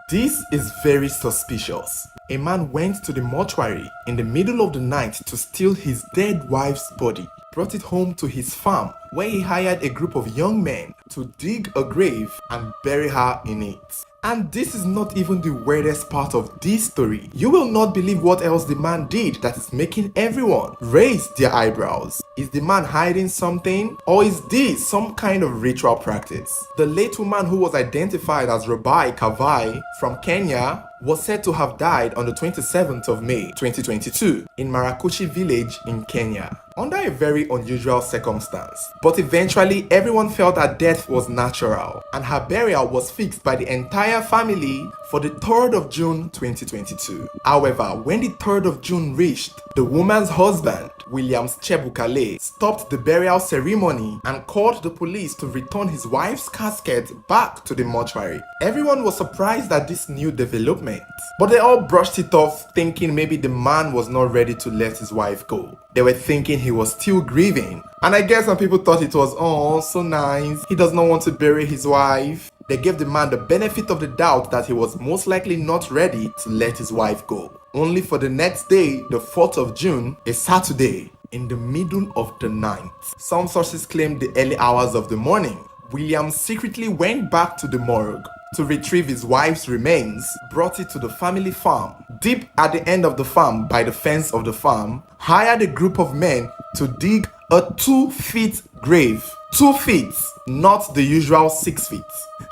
This is very suspicious. A man went to the mortuary in the middle of the night to steal his dead wife's body, brought it home to his farm where he hired a group of young men to dig a grave and bury her in it. And this is not even the weirdest part of this story. You will not believe what else the man did that is making everyone raise their eyebrows. Is the man hiding something? Or is this some kind of ritual practice? The late woman who was identified as Rabbi Kavai from Kenya was said to have died on the 27th of May 2022 in Marakuchi village in Kenya under a very unusual circumstance. But eventually everyone felt her death was natural and her burial was fixed by the entire family for the 3rd of June 2022. However, when the 3rd of June reached, the woman's husband, Williams Chebukale, stopped the burial ceremony and called the police to return his wife's casket back to the mortuary. Everyone was surprised at this new development, but they all brushed it off, thinking maybe the man was not ready to let his wife go. They were thinking he was still grieving, and I guess some people thought it was, oh, so nice, he does not want to bury his wife. They gave the man the benefit of the doubt that he was most likely not ready to let his wife go. Only for the next day, the 4th of June, a Saturday, in the middle of the night. Some sources claim the early hours of the morning, Williams secretly went back to the morgue to retrieve his wife's remains, brought it to the family farm. Deep at the end of the farm, by the fence of the farm, hired a group of men to dig a 2-foot grave. 2 feet, not the usual 6 feet.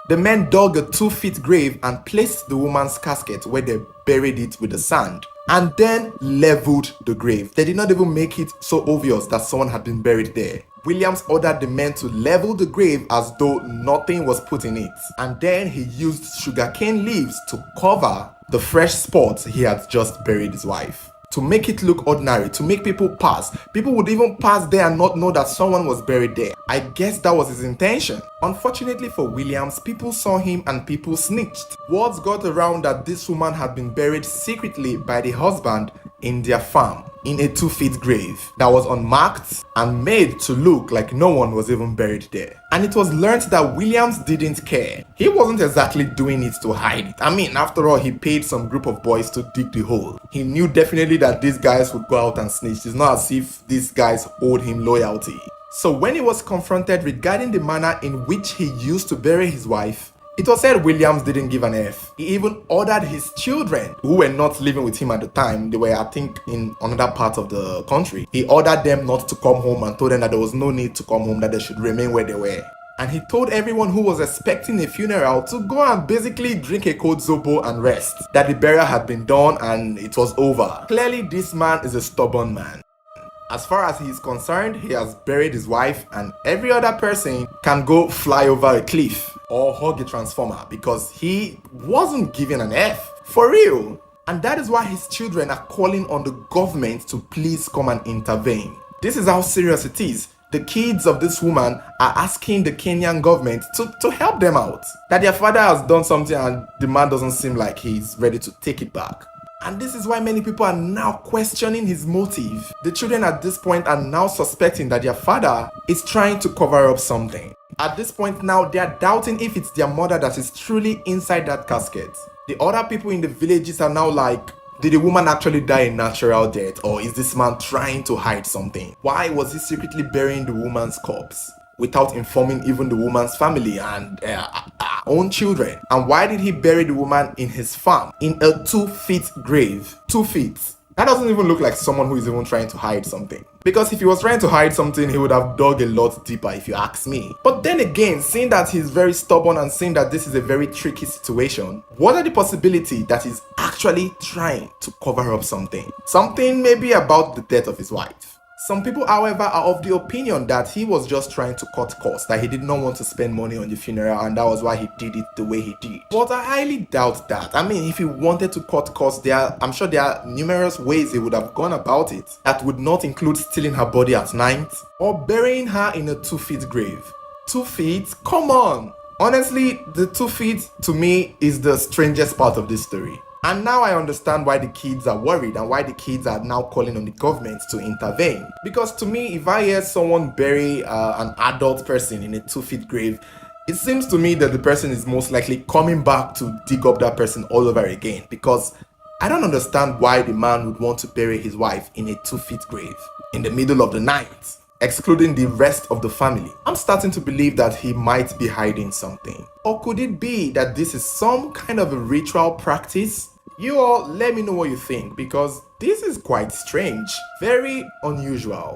The men dug a 2-foot grave and placed the woman's casket where they buried it with the sand, and then leveled the grave. They did not even make it so obvious that someone had been buried there. Williams ordered the men to level the grave as though nothing was put in it, and then he used sugarcane leaves to cover the fresh spot he had just buried his wife. To make it look ordinary, to make people pass. People would even pass there and not know that someone was buried there. I guess that was his intention. Unfortunately for Williams, people saw him and people snitched. Words got around that this woman had been buried secretly by the husband in their farm, in a 2-foot grave that was unmarked and made to look like no one was even buried there. And it was learned that Williams didn't care. He wasn't exactly doing it to hide it. I mean, after all, he paid some group of boys to dig the hole. He knew definitely that these guys would go out and snitch. It's not as if these guys owed him loyalty. So when he was confronted regarding the manner in which he used to bury his wife, it was said Williams didn't give an F. He even ordered his children, who were not living with him at the time, they were, I think, in another part of the country. He ordered them not to come home and told them that there was no need to come home, that they should remain where they were. And he told everyone who was expecting a funeral to go and basically drink a cold zobo and rest, that the burial had been done and it was over. Clearly, this man is a stubborn man. As far as he is concerned, he has buried his wife, and every other person can go fly over a cliff or hug a transformer because he wasn't given an F. For real. And that is why his children are calling on the government to please come and intervene. This is how serious it is. The kids of this woman are asking the Kenyan government to help them out. That their father has done something and the man doesn't seem like he's ready to take it back. And this is why many people are now questioning his motive. The children at this point are now suspecting that their father is trying to cover up something. At this point now, they are doubting if it's their mother that is truly inside that casket. The other people in the villages are now like, did the woman actually die a natural death, or is this man trying to hide something? Why was he secretly burying the woman's corpse without informing even the woman's family and own children? And why did he bury the woman in his farm in a 2-foot grave? 2 feet. That doesn't even look like someone who is even trying to hide something. Because if he was trying to hide something, he would have dug a lot deeper, if you ask me. But then again, seeing that he's very stubborn and seeing that this is a very tricky situation, what are the possibility that he's actually trying to cover up something? Something maybe about the death of his wife. Some people, however, are of the opinion that he was just trying to cut costs, that he did not want to spend money on the funeral and that was why he did it the way he did. But I highly doubt that. I mean, if he wanted to cut costs, I'm sure there are numerous ways he would have gone about it that would not include stealing her body at night or burying her in a 2-foot grave. 2 feet? Come on! Honestly, the 2 feet to me is the strangest part of this story. And now I understand why the kids are worried and why the kids are now calling on the government to intervene. Because to me, if I hear someone bury an adult person in a 2-foot grave, It seems to me that the person is most likely coming back to dig up that person all over again, because I don't understand why the man would want to bury his wife in a 2 feet grave in the middle of the night, excluding the rest of the family. I'm starting to believe that he might be hiding something. Or could it be that this is some kind of a ritual practice? You all let me know what you think, because this is quite strange, very unusual.